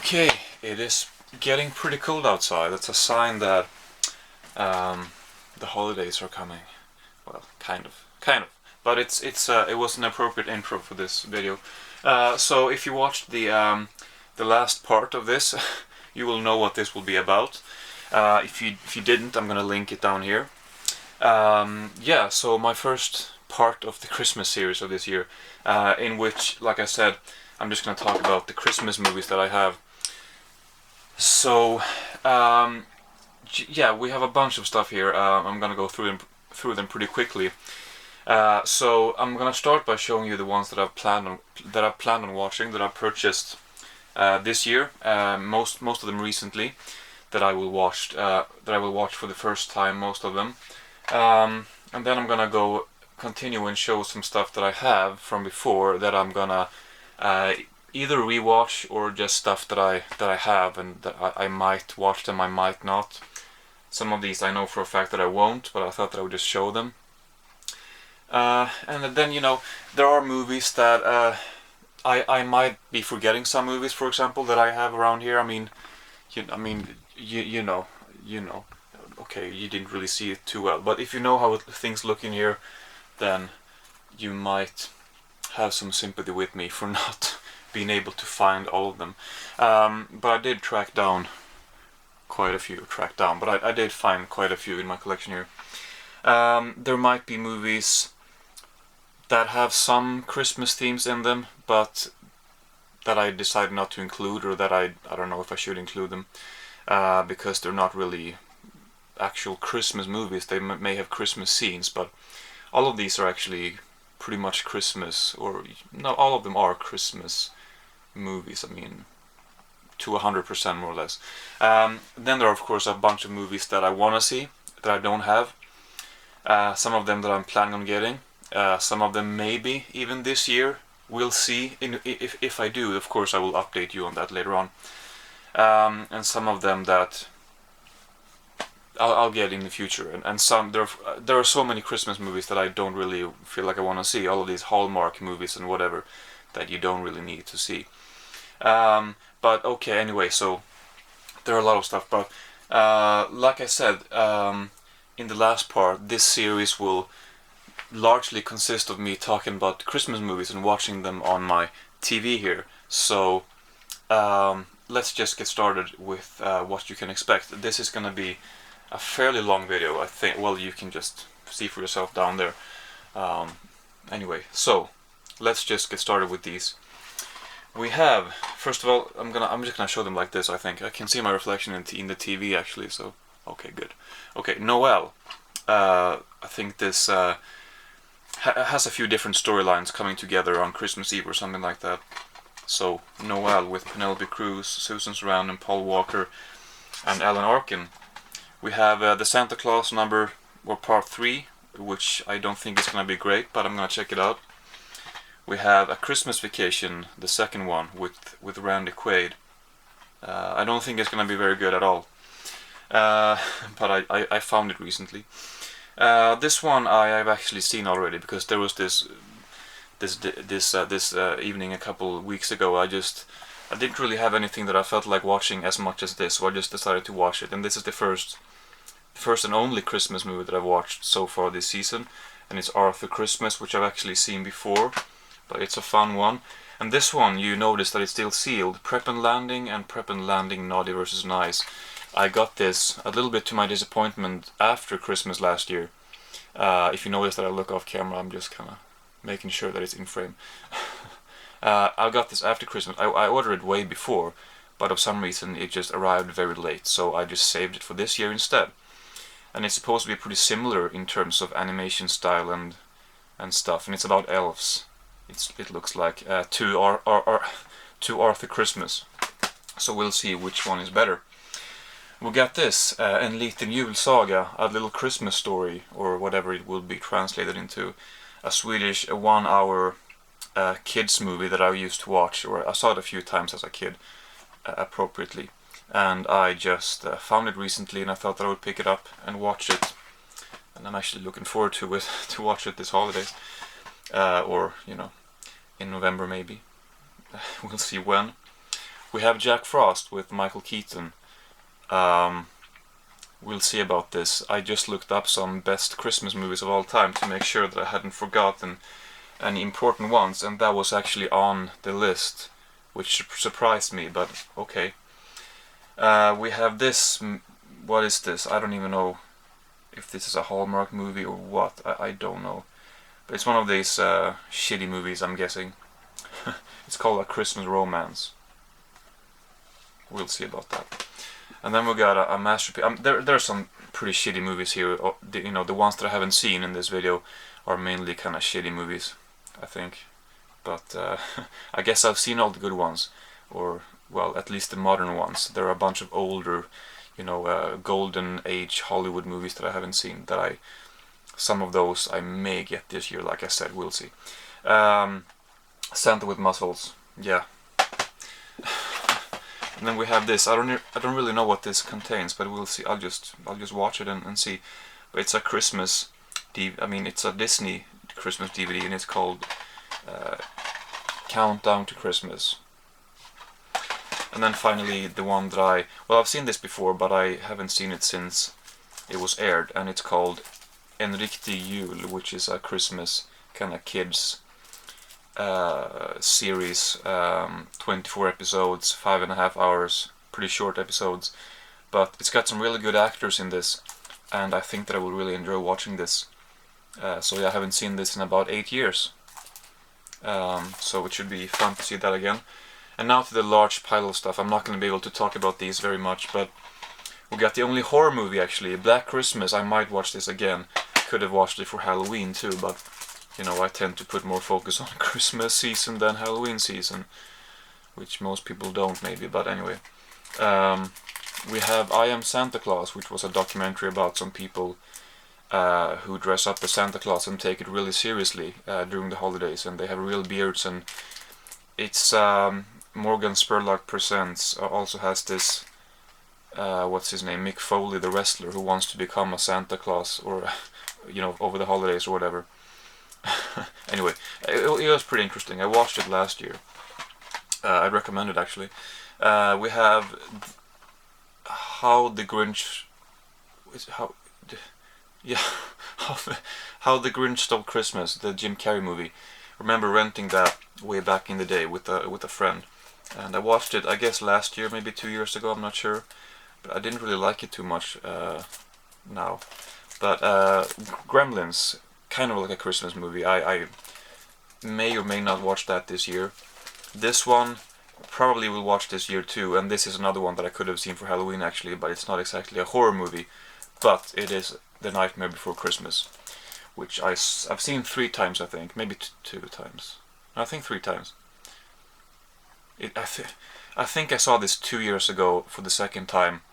Okay, it is getting pretty cold outside. That's a sign that the holidays are coming. Well, kind of. But it was an appropriate intro for this video. So if you watched the last part of this, you will know what this will be about. If you didn't, I'm gonna link it down here. Yeah, so my first part of the Christmas series of this year, in which, like I said, I'm just gonna talk about the Christmas movies that I have. So, yeah, we have a bunch of stuff here. I'm gonna go through them pretty quickly. So I'm gonna start by showing you the ones that I've planned on watching, that I've purchased this year. Most of them recently, that I will watch for the first time. Most of them, and then I'm gonna continue and show some stuff that I have from before that I'm gonna either rewatch or just stuff that I have and that I might watch them, I might not. Some of these I know for a fact that I won't, but I thought that I would just show them. And then, there are movies that I might be forgetting. Some movies, for example, that I have around here. You know. Okay, you didn't really see it too well, but if you know how things look in here, then you might have some sympathy with me for not being able to find all of them. But I did track down quite a few. But I did find quite a few in my collection here. There might be movies that have some Christmas themes in them, but that I decided not to include, or that I don't know if I should include them, because they're not really actual Christmas movies. They may have Christmas scenes, but all of these are actually pretty much Christmas, or no, all of them are Christmas movies. To 100% more or less. Then there are of course a bunch of movies that I want to see that I don't have. Some of them that I'm planning on getting. Some of them maybe even this year. We'll see. If I do, of course I will update you on that later on. And some of them that I'll get in the future. And some there are so many Christmas movies that I don't really feel like I want to see. All of these Hallmark movies and whatever that you don't really need to see. But okay, anyway, so there are a lot of stuff. But like I said, in the last part, this series will largely consist of me talking about Christmas movies and watching them on my TV here. So let's just get started with what you can expect. This is going to be a fairly long video, I think. Well, you can just see for yourself down there. Anyway, so let's just get started with these. We have, first of all, I'm just gonna show them like this. I think I can see my reflection in the TV actually. So okay, good. Okay, Noel. I think this has a few different storylines coming together on Christmas Eve or something like that. So Noel with Penelope Cruz, Susan Sarandon, Paul Walker, and Alan Arkin. We have the Santa Claus part 3, which I don't think is gonna be great, but I'm gonna check it out. We have A Christmas Vacation, the second one, with Randy Quaid. I don't think it's going to be very good at all, but I found it recently. This one I have actually seen already, because there was this evening a couple weeks ago. I didn't really have anything that I felt like watching as much as this, so I just decided to watch it. And this is the first and only Christmas movie that I've watched so far this season, and it's Arthur Christmas, which I've actually seen before. But it's a fun one. And this one, you notice that it's still sealed. Prep and Landing and Prep and Landing Naughty vs. Nice. I got this a little bit to my disappointment after Christmas last year. If you notice that I look off camera, I'm just kind of making sure that it's in frame. I got this after Christmas. I ordered it way before, but for some reason it just arrived very late, so I just saved it for this year instead. And it's supposed to be pretty similar in terms of animation style and stuff, and it's about elves. It looks like to Arthur Christmas. So we'll see which one is better. We got this, En liten julsaga, A Little Christmas Story, or whatever it will be translated into. A Swedish 1-hour kids movie that I used to watch, or I saw it a few times as a kid, appropriately. And I just found it recently, and I thought that I would pick it up and watch it. And I'm actually looking forward to watch it this holiday. Or, in November maybe. We'll see when. We have Jack Frost with Michael Keaton. We'll see about this. I just looked up some best Christmas movies of all time to make sure that I hadn't forgotten any important ones, and that was actually on the list, which surprised me, but okay. We have this. What is this? I don't even know if this is a Hallmark movie or what. I don't know. But it's one of these shitty movies, I'm guessing. It's called A Christmas Romance. We'll see about that. And then we got a masterpiece. There are some pretty shitty movies here. You know, the ones that I haven't seen in this video are mainly kind of shitty movies, I think. But I guess I've seen all the good ones, or well, at least the modern ones. There are a bunch of older, you know, golden age Hollywood movies that I haven't seen. Some of those I may get this year. Like I said, we'll see. Santa with Muscles. Yeah. And then we have this. I don't really know what this contains, but we'll see. I'll just watch it and see. But it's a Christmas it's a Disney Christmas DVD, and it's called Countdown to Christmas. And then finally the one that I've seen this before, but I haven't seen it since it was aired, and it's called En riktig jul, which is a Christmas kind of kids series, 24 episodes, 5.5 hours, pretty short episodes, but it's got some really good actors in this, and I think that I will really enjoy watching this. So yeah, I haven't seen this in about 8 years, so it should be fun to see that again. And now to the large pile of stuff. I'm not going to be able to talk about these very much, but we got the only horror movie actually, Black Christmas. I might watch this again. Could have watched it for Halloween too, but you know, I tend to put more focus on Christmas season than Halloween season, which most people don't maybe, but anyway. We have I Am Santa Claus, which was a documentary about some people who dress up as Santa Claus and take it really seriously during the holidays, and they have real beards, and it's Morgan Spurlock Presents also has this, what's his name, Mick Foley, the wrestler, who wants to become a Santa Claus, or you know, over the holidays or whatever. Anyway, it was pretty interesting. I watched it last year. I'd recommend it actually. We have How the Grinch Stole Christmas, the Jim Carrey movie. I remember renting that way back in the day with a friend, and I watched it, I guess last year, maybe 2 years ago, I'm not sure, but I didn't really like it too much now. But Gremlins, kind of like a Christmas movie. I may or may not watch that this year. This one probably will watch this year too, and this is another one that I could have seen for Halloween actually, but it's not exactly a horror movie, but it is The Nightmare Before Christmas, which I've seen 3 times, I think, maybe 2 times. I think 3 times. I think I saw this 2 years ago for the second time,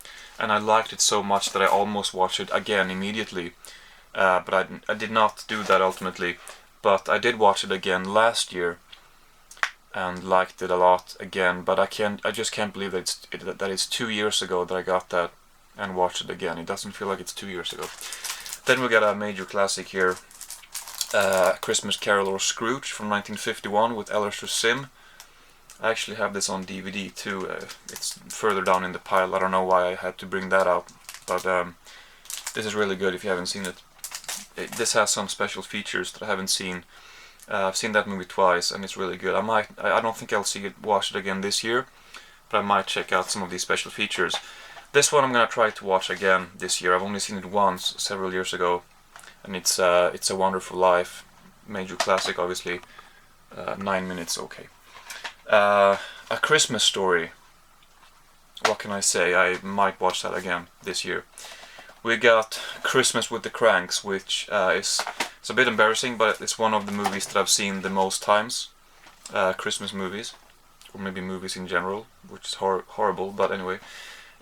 and I liked it so much that I almost watched it again immediately. But I did not do that ultimately. But I did watch it again last year and liked it a lot again. But I just can't believe that it's 2 years ago that I got that and watched it again. It doesn't feel like it's 2 years ago. Then we got a major classic here, Christmas Carol or Scrooge from 1951 with Alistair Sim. I actually have this on DVD too. It's further down in the pile. I don't know why I had to bring that out, but this is really good if you haven't seen it. This has some special features that I haven't seen. I've seen that movie twice, and it's really good. I don't think I'll watch it again this year, but I might check out some of these special features. This one I'm gonna try to watch again this year. I've only seen it once several years ago, and it's A Wonderful Life, major classic, obviously. 9 minutes, okay. A Christmas Story. What can I say? I might watch that again this year. We got Christmas with the Cranks, which it's a bit embarrassing, but it's one of the movies that I've seen the most times. Christmas movies, or maybe movies in general, which is horrible. But anyway,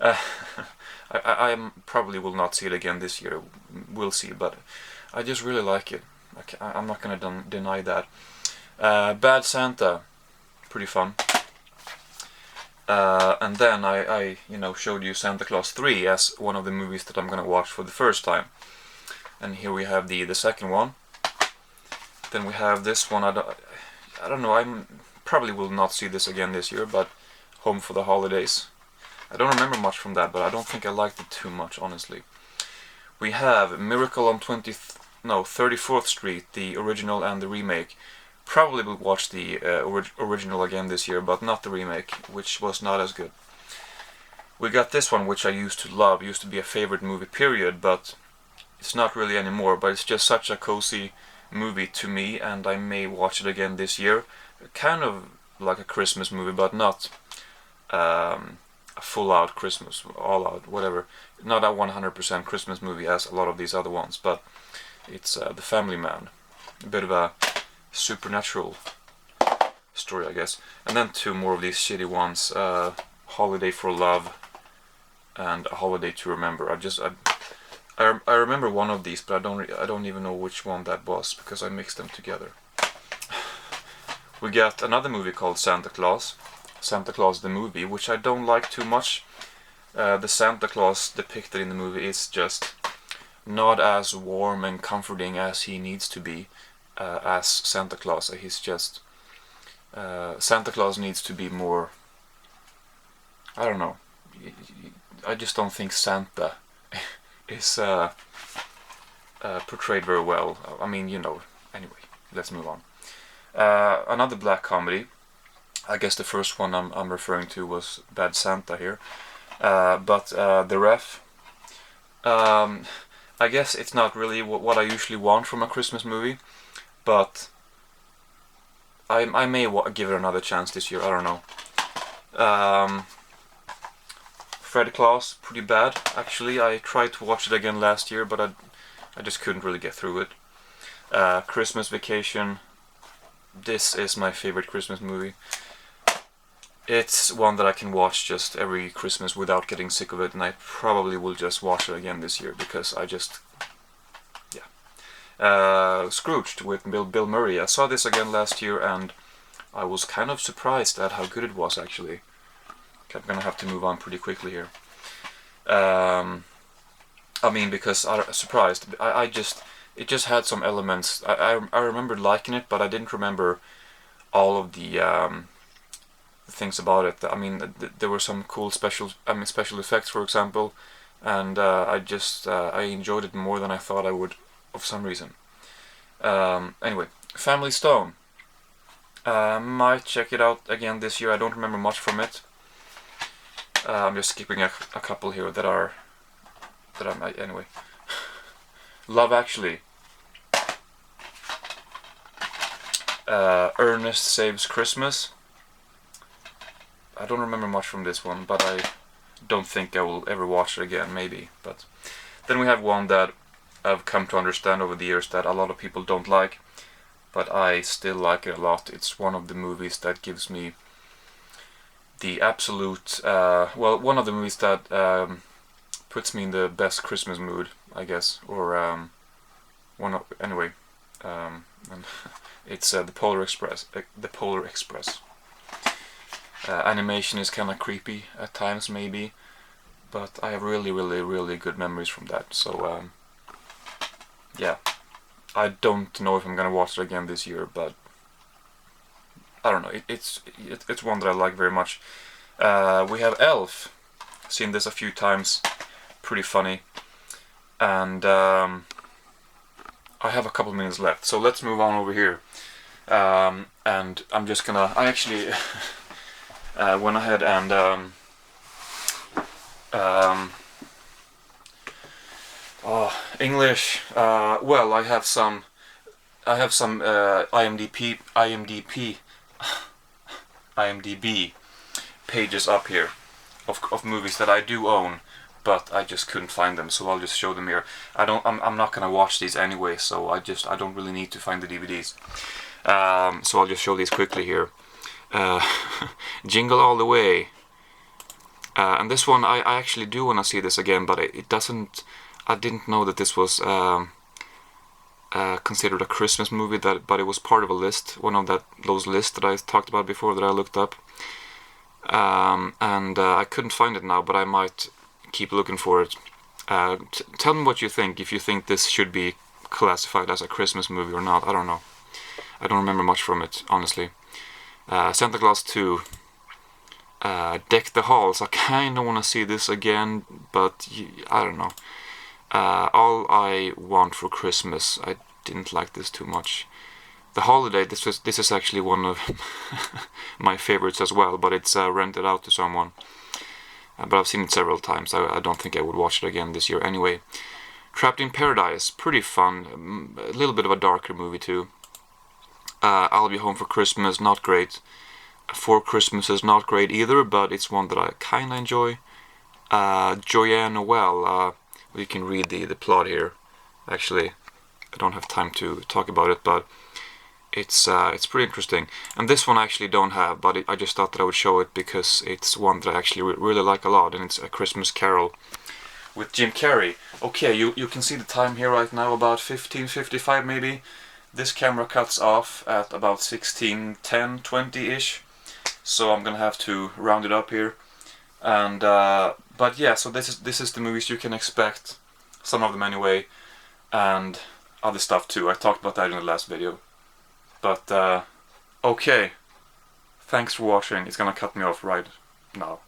I probably will not see it again this year. We'll see, but I just really like it. I'm not gonna deny that. Bad Santa, pretty fun. And then I showed you Santa Claus 3 as one of the movies that I'm gonna watch for the first time. And here we have the second one. Then we have this one. I don't know. I probably will not see this again this year, but Home for the Holidays. I don't remember much from that, but I don't think I liked it too much, honestly. We have Miracle on 34th Street, the original and the remake. Probably will watch the original again this year, but not the remake, which was not as good. We got this one, which I used to love, used to be a favorite movie, period, but it's not really anymore, but it's just such a cozy movie to me, and I may watch it again this year. Kind of like a Christmas movie, but not a full-out Christmas, all-out, whatever. Not a 100% Christmas movie as a lot of these other ones, but it's The Family Man. A bit of a supernatural story, I guess. And then two more of these shitty ones, Holiday for Love and A Holiday to Remember. I remember one of these, but I don't even know which one that was because I mixed them together. We got another movie called Santa Claus the movie, which I don't like too much. The Santa Claus depicted in the movie is just not as warm and comforting as he needs to be as Santa Claus. He's just Santa Claus needs to be more, I don't know, I just don't think Santa is portrayed very well. I mean, you know, anyway, let's move on. Another black comedy. I guess the first one I'm referring to was Bad Santa here. But The Ref, I guess it's not really what I usually want from a Christmas movie, but I may give it another chance this year, I don't know. Fred Claus, pretty bad, actually. I tried to watch it again last year, but I just couldn't really get through it. Christmas Vacation, this is my favorite Christmas movie. It's one that I can watch just every Christmas without getting sick of it, and I probably will just watch it again this year because I just, yeah. Scrooged with Bill Murray. I saw this again last year, and I was kind of surprised at how good it was, actually. I'm gonna have to move on pretty quickly here. I mean, because I'm surprised. It just had some elements. I remember liking it, but I didn't remember all of the things about it. I mean, there were some cool special effects, for example, and I enjoyed it more than I thought I would, for some reason. Anyway, Family Stone. Might check it out again this year. I don't remember much from it. I'm just skipping a couple here that I might, anyway. Love Actually. Ernest Saves Christmas. I don't remember much from this one, but I don't think I will ever watch it again, maybe. But then we have one that I've come to understand over the years that a lot of people don't like, but I still like it a lot. It's one of the movies that gives me the absolute, one of the movies that puts me in the best Christmas mood, I guess, or anyway, and it's The Polar Express. The Polar Express. Animation is kind of creepy at times, maybe, but I have really, really, really good memories from that. So yeah, I don't know if I'm gonna watch it again this year, but I don't know. It's one that I like very much. We have Elf. Seen this a few times. Pretty funny. And I have a couple minutes left, so let's move on over here. And I'm just gonna. I actually went ahead and English. Well, I have some IMDb pages up here of movies that I do own, but I just couldn't find them, so I'll just show them here. I'm not gonna watch these anyway, so I don't really need to find the DVDs. So I'll just show these quickly here. Jingle All the Way. And this one I actually do want to see this again, but it doesn't. I didn't know that this was considered a Christmas movie, but it was part of a list, one of those lists that I talked about before that I looked up, and I couldn't find it now, but I might keep looking for it. Tell me what you think, if you think this should be classified as a Christmas movie or not. I don't know. I don't remember much from it, honestly. Santa Claus 2. Deck the Halls. I kind of want to see this again, but I don't know. All I Want for Christmas. I didn't like this too much. The Holiday. This is actually one of my favorites as well, but it's rented out to someone. But I've seen it several times. I don't think I would watch it again this year anyway. Trapped in Paradise. Pretty fun. A little bit of a darker movie too. I'll Be Home for Christmas. Not great. Four Christmases, not great either, but it's one that I kinda enjoy. Joanne Noel, we can read the plot here. Actually, I don't have time to talk about it, but it's pretty interesting. And this one I actually don't have, but I just thought that I would show it because it's one that I actually really like a lot, and it's A Christmas Carol with Jim Carrey. Okay, you can see the time here right now, about 15:55 maybe. This camera cuts off at about 16:10, 20-ish. So I'm gonna have to round it up here, and but yeah, so this is the movies you can expect, some of them anyway, and other stuff too. I talked about that in the last video, but okay, thanks for watching. It's gonna cut me off right now.